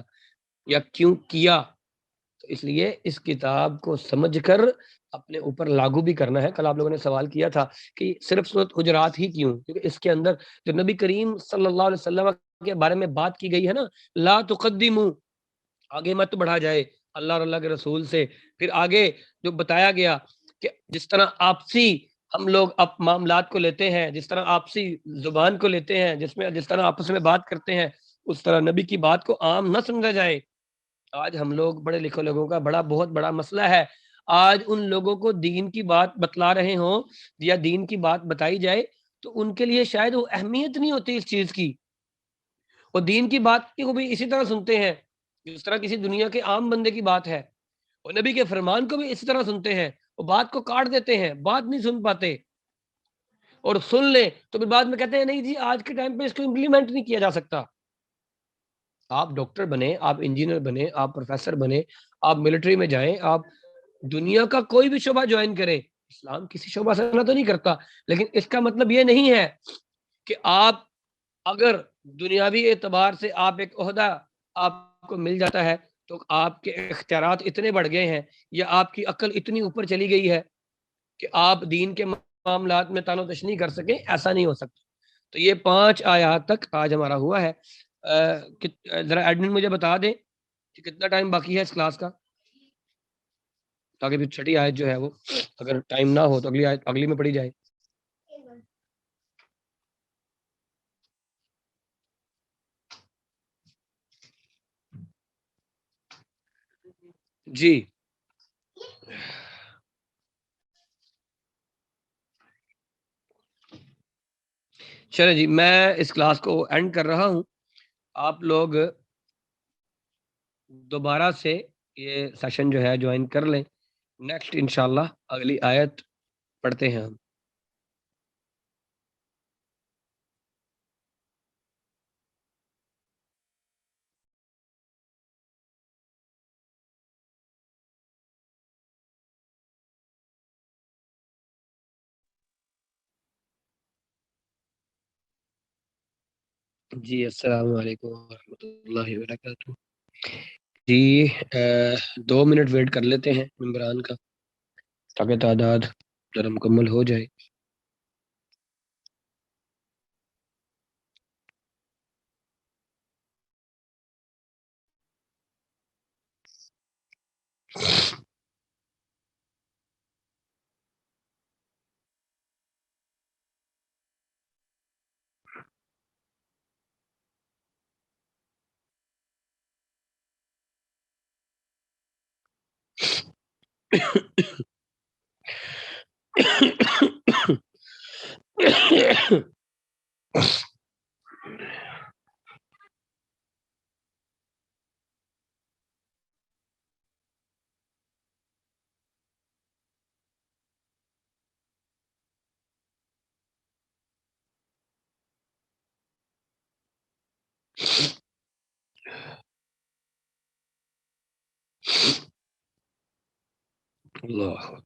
یا کیوں کیا، تو اس لیے اس کتاب کو سمجھ کر اپنے اوپر لاگو بھی کرنا ہے۔ کل آپ لوگوں نے سوال کیا تھا کہ صرف سورۃ حجرات ہی کیوں؟ کیونکہ اس کے اندر جو نبی کریم صلی اللہ علیہ وسلم کے بارے میں بات کی گئی ہے نا، لا تقدموا، آگے مت بڑھا جائے اللہ اور اللہ کے رسول سے۔ پھر آگے جو بتایا گیا کہ جس طرح آپسی ہم لوگ معاملات کو لیتے ہیں، جس طرح آپسی زبان کو لیتے ہیں، جس طرح آپس میں بات کرتے ہیں، اس طرح نبی کی بات کو عام نہ سمجھا جائے۔ آج ہم لوگ بڑے لکھے لوگوں کا بہت بڑا مسئلہ ہے، آج ان لوگوں کو دین کی بات بتلا رہے ہوں یا دین کی بات بتائی جائے تو ان کے لیے شاید وہ اہمیت نہیں ہوتی اس چیز کی، وہ دین کی بات کو بھی اسی طرح سنتے ہیں جس طرح کسی دنیا کے عام بندے کی بات ہے، اور نبی کے فرمان کو بھی اسی طرح سنتے ہیں، وہ بات کو کاٹ دیتے ہیں، بات نہیں سن پاتے، اور سن لیں تو پھر بعد میں کہتے ہیں نہیں جی آج کے ٹائم پہ اس کو امپلیمنٹ نہیں کیا جا سکتا۔ آپ ڈاکٹر بنے، آپ انجینئر بنے، آپ پروفیسر بنے، آپ ملٹری میں جائیں، آپ دنیا کا کوئی بھی شعبہ جوائن کریں، اسلام کسی شعبہ سے منع تو نہیں کرتا، لیکن اس کا مطلب یہ نہیں ہے کہ آپ اگر دنیاوی اعتبار سے آپ ایک عہدہ آپ کو مل جاتا ہے تو آپ کے اختیارات اتنے بڑھ گئے ہیں یا آپ کی عقل اتنی اوپر چلی گئی ہے کہ آپ دین کے معاملات میں تانو تشنی کر سکیں، ایسا نہیں ہو سکتا۔ تو یہ 5 آیات تک آج ہمارا ہوا ہے۔ ذرا ایڈمن مجھے بتا دیں کہ کتنا ٹائم باقی ہے اس کلاس کا، تاکہ پھر چھٹی آیت جو ہے وہ اگر ٹائم نہ ہو تو اگلی آیت اگلی میں پڑھی جائے۔ جی چلیں جی، میں اس کلاس کو اینڈ کر رہا ہوں، آپ لوگ دوبارہ سے یہ سیشن جو ہے جوائن کر لیں، نیکسٹ انشاءاللہ اگلی آیت پڑھتے ہیں ہم۔ جی السلام علیکم ورحمۃ اللہ وبرکاتہ۔ جی 2 منٹ ویٹ کر لیتے ہیں ممبران کا تاکہ تعداد ذرا مکمل ہو جائے۔ اللہ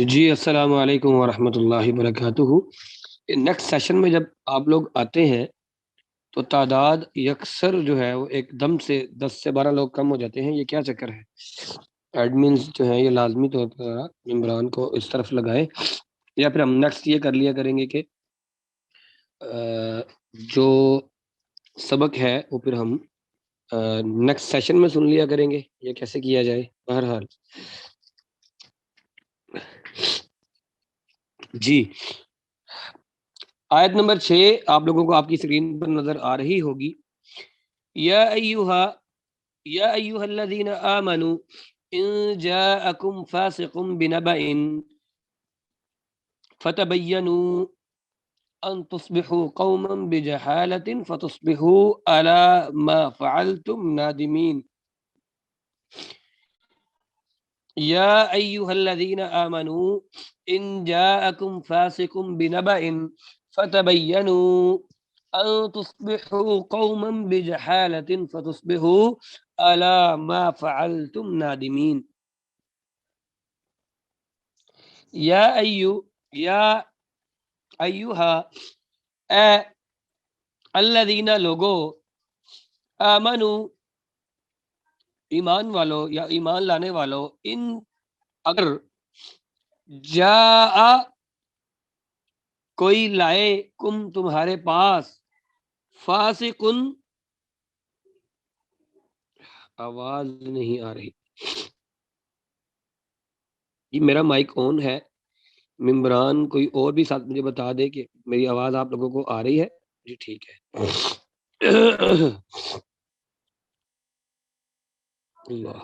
جی السلام علیکم ورحمۃ اللہ وبرکاتہ. نیکسٹ سیشن میں جب آپ لوگ آتے ہیں تو تعداد یکسر جو ہے وہ ایک دم سے 10 سے 12 لوگ کم ہو جاتے ہیں. یہ کیا چکر ہے؟ ایڈمنز جو ہیں یہ لازمی طور پر ممبران کو اس طرف لگائیں، یا پھر ہم نیکسٹ یہ کر لیا کریں گے کہ جو سبق ہے وہ پھر ہم نیکسٹ سیشن میں سن لیا کریں گے. یہ کیسے کیا جائے؟ بہرحال جی آیت نمبر 6 آپ لوگوں کو آپ کی اسکرین پر نظر آ رہی ہوگی. یا ایھا الذین آمنوا ان جاءکم فاسق بنبأ فتبینوا ان تصبحوا قوما بجہالۃ فتصبحوا علی ما فعلتم نادمین. یا ایھا الذین آمنوا ان جاءکم فاسق بنبأ فتبینوا ان تصبحوا قوما بجہالۃ فتصبحوا علی ما فعلتم نادمین. یا ایھا اے الذین لوگو آمنو ایمان والو یا ایمان لانے والو، ان اگر جاء کوئی لائے کم تمہارے پاس، فاسقن آواز نہیں آ رہی. یہ میرا مائک آن ہے، ممبران کوئی اور بھی ساتھ مجھے بتا دے کہ میری آواز آپ لوگوں کو آ رہی ہے. جی ٹھیک ہے. اللہ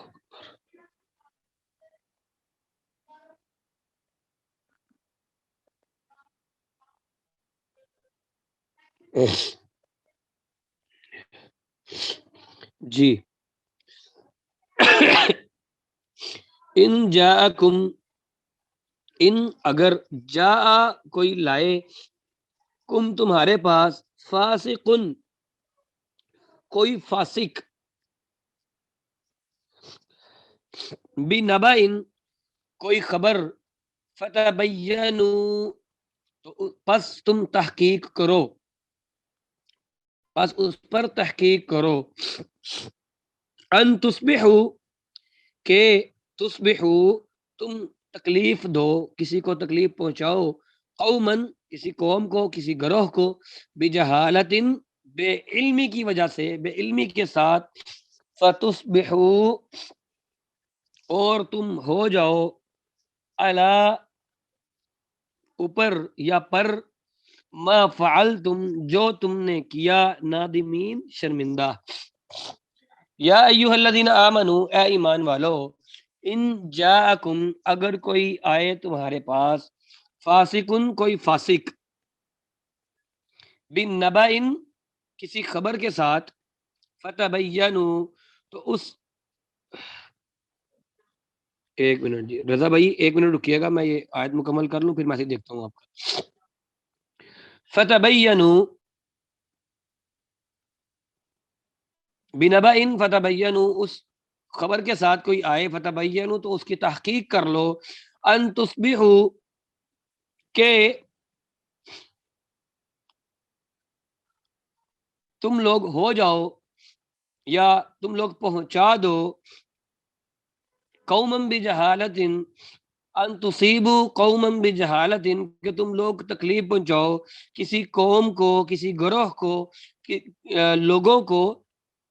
جی ان جاءکم، ان اگر جا کوئی لائے، کم تمہارے پاس، فاسقن کوئی فاسق، بنبأ کوئی خبر، فتبینوا تو پس تم تحقیق کرو، پس اس پر تحقیق کرو، ان تصبحوا کہ تصبحوا تم تکلیف دو، کسی کو تکلیف پہنچاؤ، قومن کسی قوم کو، کسی گروہ کو، بجہالت بے علمی کی وجہ سے، بے علمی کے ساتھ، فتصبحوا اور تم ہو جاؤ، علی اوپر یا پر، ما فعلتم جو تم نے کیا، نادمین شرمندہ. یا ایھا الذین آمنوا اے ایمان والو، ان جاءکم اگر کوئی آئے تمہارے پاس، فاسقن کوئی فاسق، بنبأ کسی خبر کے ساتھ، فتبینوا تو اس ایک منٹ جی رضا بھائی، ایک منٹ رکیے گا، میں یہ آیت مکمل کر لوں پھر میسج دیکھتا ہوں آپ کا. فتبینوا بنبأ فتبینوا، اس خبر کے ساتھ کوئی آئے فتبینوا تو اس کی تحقیق کر لو، ان تصبحوا کہ تم لوگ ہو جاؤ یا تم لوگ پہنچا دو، قوما بجہالت، ان تصیبوا قوما بجہالت، کہ تم لوگ تکلیف پہنچاؤ کسی قوم کو، کسی گروہ کو، لوگوں کو،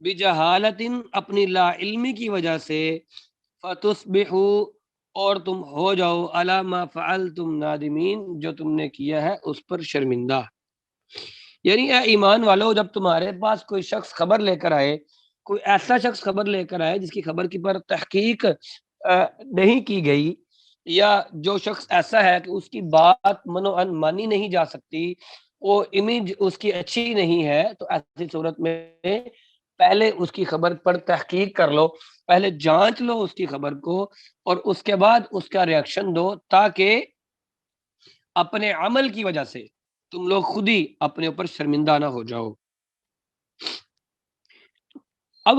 بجہالت اپنی لا علمی کی وجہ سے، فتصبحوا اور تم ہو جاؤ، علی ما فعلتم نادمین، جو تم نے کیا ہے اس پر شرمندہ. یعنی اے ایمان والو، جب تمہارے پاس کوئی شخص خبر لے کر آئے، کوئی ایسا شخص خبر لے کر آئے جس کی خبر کی پر تحقیق نہیں کی گئی، یا جو شخص ایسا ہے کہ اس کی بات منوعن مانی نہیں جا سکتی، وہ امیج اس کی اچھی نہیں ہے، تو ایسی صورت میں پہلے اس کی خبر پر تحقیق کر لو، پہلے جانچ لو اس کی خبر کو، اور اس کے بعد اس کا ریاکشن دو، تاکہ اپنے عمل کی وجہ سے تم لوگ خود ہی اپنے اوپر شرمندہ نہ ہو جاؤ. اب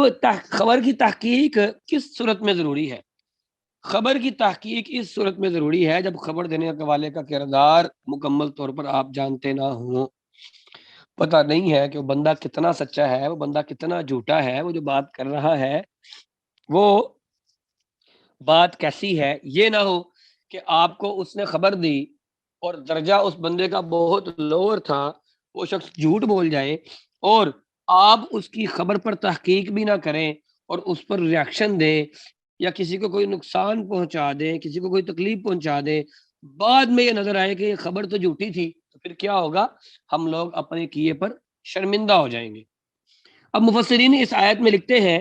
خبر کی تحقیق کس صورت میں ضروری ہے؟ خبر کی تحقیق اس صورت میں ضروری ہے جب خبر دینے والے کا کردار مکمل طور پر آپ جانتے نہ ہوں، پتہ نہیں ہے کہ وہ بندہ کتنا سچا ہے، وہ بندہ کتنا جھوٹا ہے، وہ جو بات کر رہا ہے وہ بات کیسی ہے. یہ نہ ہو کہ آپ کو اس نے خبر دی اور درجہ اس بندے کا بہت لوور تھا، وہ شخص جھوٹ بول جائے اور آپ اس کی خبر پر تحقیق بھی نہ کریں اور اس پر ریاکشن دیں، یا کسی کو کوئی نقصان پہنچا دیں، کسی کو کوئی تکلیف پہنچا دیں، بعد میں یہ نظر آئے کہ یہ خبر تو جھوٹی تھی، تو پھر کیا ہوگا؟ ہم لوگ اپنے کیے پر شرمندہ ہو جائیں گے. اب مفسرین اس آیت میں لکھتے ہیں،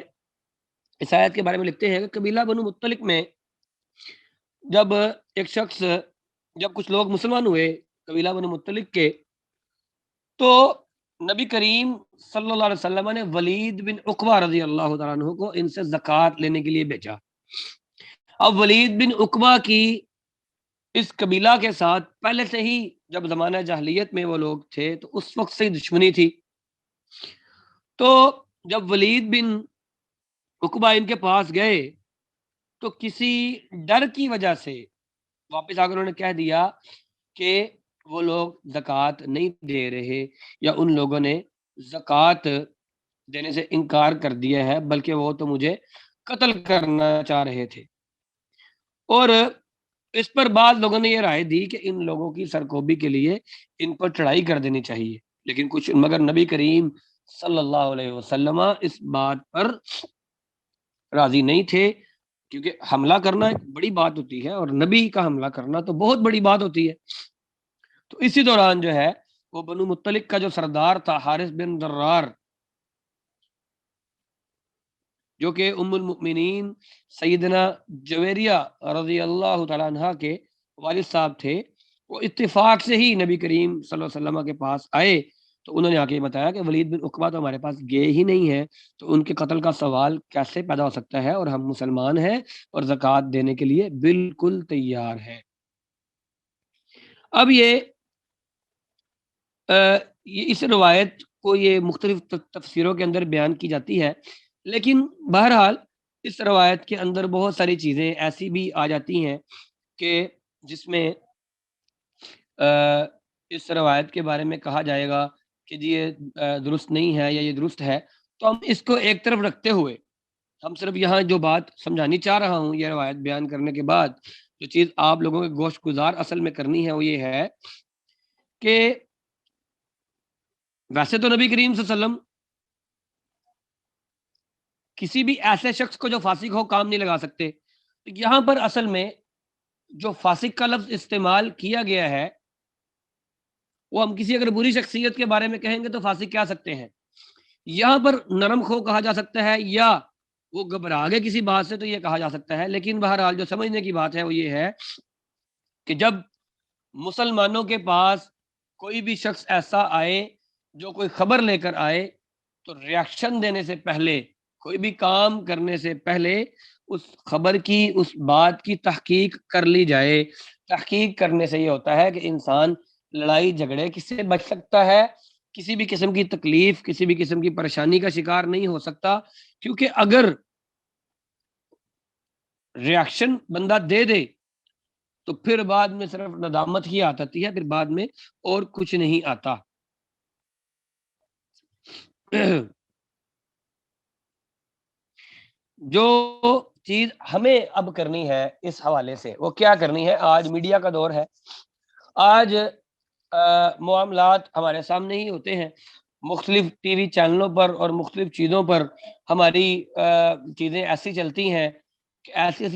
اس آیت کے بارے میں لکھتے ہیں کہ قبیلہ بنو مطلق میں جب ایک شخص، جب کچھ لوگ مسلمان ہوئے قبیلہ بنو مطلق کے، تو نبی کریم صلی اللہ علیہ وسلم نے ولید بن عقبہ رضی اللہ تعالیٰ عنہ کو ان سے زکوٰۃ لینے کے لیے بھیجا. اب ولید بن عقبہ کی اس قبیلہ کے ساتھ پہلے سے ہی جب زمانہ جاہلیت میں وہ لوگ تھے تو اس وقت سے دشمنی تھی. تو جب ولید بن عقبہ ان کے پاس گئے تو کسی ڈر کی وجہ سے واپس آ کر انہوں نے کہہ دیا کہ وہ لوگ زکوٰۃ نہیں دے رہے، یا ان لوگوں نے زکوٰۃ دینے سے انکار کر دیا ہے، بلکہ وہ تو مجھے قتل کرنا چاہ رہے تھے. اور اس پر بعض لوگوں نے یہ رائے دی کہ ان لوگوں کی سرکوبی کے لیے ان پر چڑھائی کر دینی چاہیے، لیکن کچھ مگر نبی کریم صلی اللہ علیہ وسلم اس بات پر راضی نہیں تھے، کیونکہ حملہ کرنا ایک بڑی بات ہوتی ہے اور نبی کا حملہ کرنا تو بہت بڑی بات ہوتی ہے. تو اسی دوران جو ہے وہ بنو مطلق کا جو سردار تھا حارث بن ضرار، جو کہ ام المؤمنین سیدنا جویریہ رضی اللہ تعالیٰ عنہ کے والد صاحب تھے، وہ اتفاق سے ہی نبی کریم صلی اللہ علیہ وسلم کے پاس آئے. تو انہوں نے آ کے بتایا کہ ولید بن عقبہ تو ہمارے پاس گئے ہی نہیں ہے، تو ان کے قتل کا سوال کیسے پیدا ہو سکتا ہے، اور ہم مسلمان ہیں اور زکوٰۃ دینے کے لیے بالکل تیار ہیں. اب یہ اس روایت کو یہ مختلف تفسیروں کے اندر بیان کی جاتی ہے، لیکن بہرحال اس روایت کے اندر بہت ساری چیزیں ایسی بھی آ جاتی ہیں کہ جس میں اس روایت کے بارے میں کہا جائے گا کہ جی یہ درست نہیں ہے یا یہ درست ہے. تو ہم اس کو ایک طرف رکھتے ہوئے ہم صرف یہاں جو بات سمجھانی چاہ رہا ہوں، یہ روایت بیان کرنے کے بعد جو چیز آپ لوگوں کے گوشت گزار اصل میں کرنی ہے وہ یہ ہے کہ ویسے تو نبی کریم صلی اللہ علیہ وسلم کسی بھی ایسے شخص کو جو فاسق ہو کام نہیں لگا سکتے. یہاں پر اصل میں جو فاسق کا لفظ استعمال کیا گیا ہے وہ ہم کسی اگر بری شخصیت کے بارے میں کہیں گے تو فاسق کہہ سکتے ہیں، یہاں پر نرم خو کہا جا سکتا ہے، یا وہ گھبرا گئے کسی بات سے تو یہ کہا جا سکتا ہے. لیکن بہرحال جو سمجھنے کی بات ہے وہ یہ ہے کہ جب مسلمانوں کے پاس کوئی بھی شخص ایسا آئے جو کوئی خبر لے کر آئے، تو ریاکشن دینے سے پہلے، کوئی بھی کام کرنے سے پہلے اس خبر کی، اس بات کی تحقیق کر لی جائے۔ تحقیق کرنے سے یہ ہوتا ہے کہ انسان لڑائی جھگڑے کس سے بچ سکتا ہے، کسی بھی قسم کی تکلیف، کسی بھی قسم کی پریشانی کا شکار نہیں ہو سکتا، کیونکہ اگر ریاکشن بندہ دے دے تو پھر بعد میں صرف ندامت ہی آتی ہے، پھر بعد میں اور کچھ نہیں آتا۔ جو چیز ہمیں اب کرنی ہے اس حوالے سے وہ کیا کرنی ہے؟ آج میڈیا کا دور ہے، آج معاملات ہمارے سامنے ہی ہوتے ہیں، مختلف ٹی وی چینلوں پر اور مختلف چیزوں پر ہماری چیزیں ایسی چلتی ہیں کہ ایسی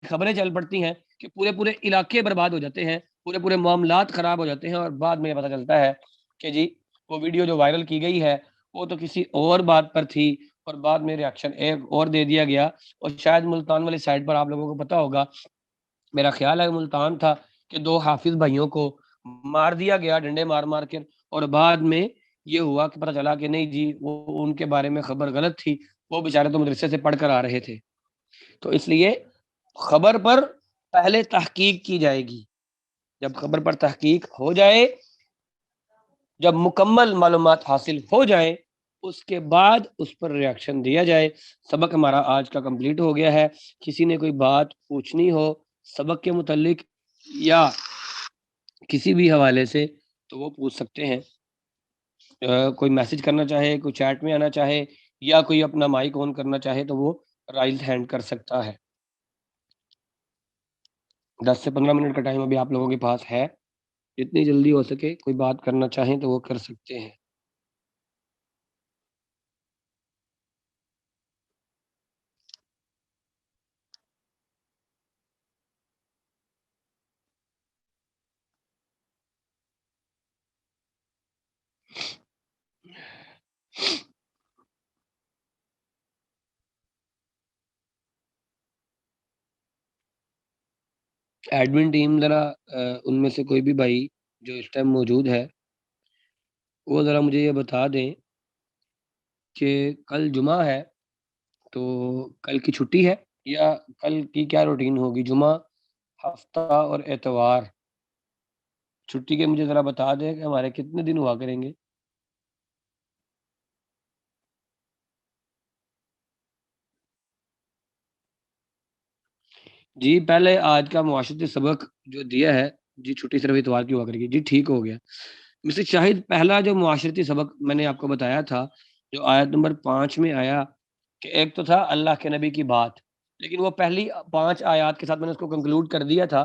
خبریں چل پڑتی ہیں کہ پورے پورے علاقے برباد ہو جاتے ہیں، پورے پورے معاملات خراب ہو جاتے ہیں، اور بعد میں یہ پتہ چلتا ہے کہ جی وہ ویڈیو جو وائرل کی گئی ہے وہ تو کسی اور بات پر تھی، اور بعد میں ریاکشن ایک اور دے دیا گیا۔ اور شاید ملتان والی سائڈ پر آپ لوگوں کو پتہ ہوگا، میرا خیال ہے ملتان تھا، کہ 2 حافظ بھائیوں کو مار دیا گیا ڈنڈے مار مار کے، اور بعد میں یہ ہوا کہ پتہ چلا کہ نہیں جی وہ ان کے بارے میں خبر غلط تھی، وہ بیچارے تو مدرسے سے پڑھ کر آ رہے تھے۔ تو اس لیے خبر پر پہلے تحقیق کی جائے گی، جب خبر پر تحقیق ہو جائے، جب مکمل معلومات حاصل ہو جائیں، اس کے بعد اس پر ریاکشن دیا جائے۔ سبق ہمارا آج کا کمپلیٹ ہو گیا ہے۔ کسی نے کوئی بات پوچھنی ہو سبق کے متعلق یا کسی بھی حوالے سے تو وہ پوچھ سکتے ہیں، کوئی میسج کرنا چاہے، کوئی چیٹ میں آنا چاہے، یا کوئی اپنا مائک آن کرنا چاہے تو وہ رائز ہینڈ کر سکتا ہے۔ 10 سے 15 منٹ کا ٹائم ابھی آپ لوگوں کے پاس ہے، جتنی جلدی ہو سکے کوئی بات کرنا چاہیں تو وہ کر سکتے ہیں۔ ایڈمن ٹیم ذرا ان میں سے کوئی بھی بھائی جو اس ٹائم موجود ہے وہ ذرا مجھے یہ بتا دیں کہ کل جمعہ ہے تو کل کی چھٹی ہے یا کل کی کیا روٹین ہوگی؟ جمعہ، ہفتہ اور اتوار چھٹی کے مجھے ذرا بتا دیں کہ ہمارے کتنے دن ہوا کریں گے۔ جی پہلے آج کا معاشرتی سبق جو دیا ہے، جی چھٹی صرف اتوار کی ہوا کرے گی، جی ٹھیک ہو گیا۔ مسٹر شاہد، پہلا جو معاشرتی سبق میں نے آپ کو بتایا تھا جو آیت نمبر 5 میں آیا، کہ ایک تو تھا اللہ کے نبی کی بات، لیکن وہ پہلی 5 آیات کے ساتھ میں نے اس کو کنکلوڈ کر دیا تھا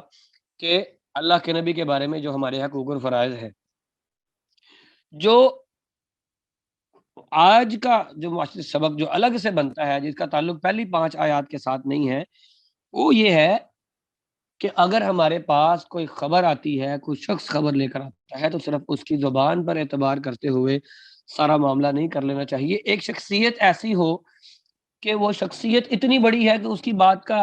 کہ اللہ کے نبی کے بارے میں جو ہمارے حقوق اور فرائض ہے۔ جو آج کا جو معاشرتی سبق جو الگ سے بنتا ہے، جس کا تعلق پہلی 5 آیات کے ساتھ نہیں ہے، وہ یہ ہے کہ اگر ہمارے پاس کوئی خبر آتی ہے، کوئی شخص خبر لے کر آتا ہے، تو صرف اس کی زبان پر اعتبار کرتے ہوئے سارا معاملہ نہیں کر لینا چاہیے۔ ایک شخصیت ایسی ہو کہ وہ شخصیت اتنی بڑی ہے کہ اس کی بات کا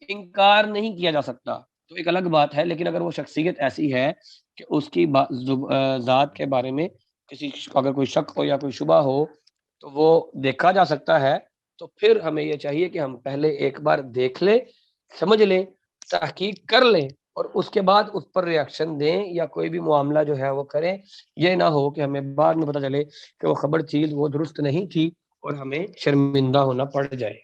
انکار نہیں کیا جا سکتا تو ایک الگ بات ہے، لیکن اگر وہ شخصیت ایسی ہے کہ اس کی ذات کے بارے میں کسی اگر کوئی شک ہو یا کوئی شبہ ہو تو وہ دیکھا جا سکتا ہے، تو پھر ہمیں یہ چاہیے کہ ہم پہلے ایک بار دیکھ لیں، سمجھ لیں، تحقیق کر لیں، اور اس کے بعد اس پر ریاکشن دیں یا کوئی بھی معاملہ جو ہے وہ کریں۔ یہ نہ ہو کہ ہمیں بعد میں پتہ چلے کہ وہ خبر چیز وہ درست نہیں تھی اور ہمیں شرمندہ ہونا پڑ جائے۔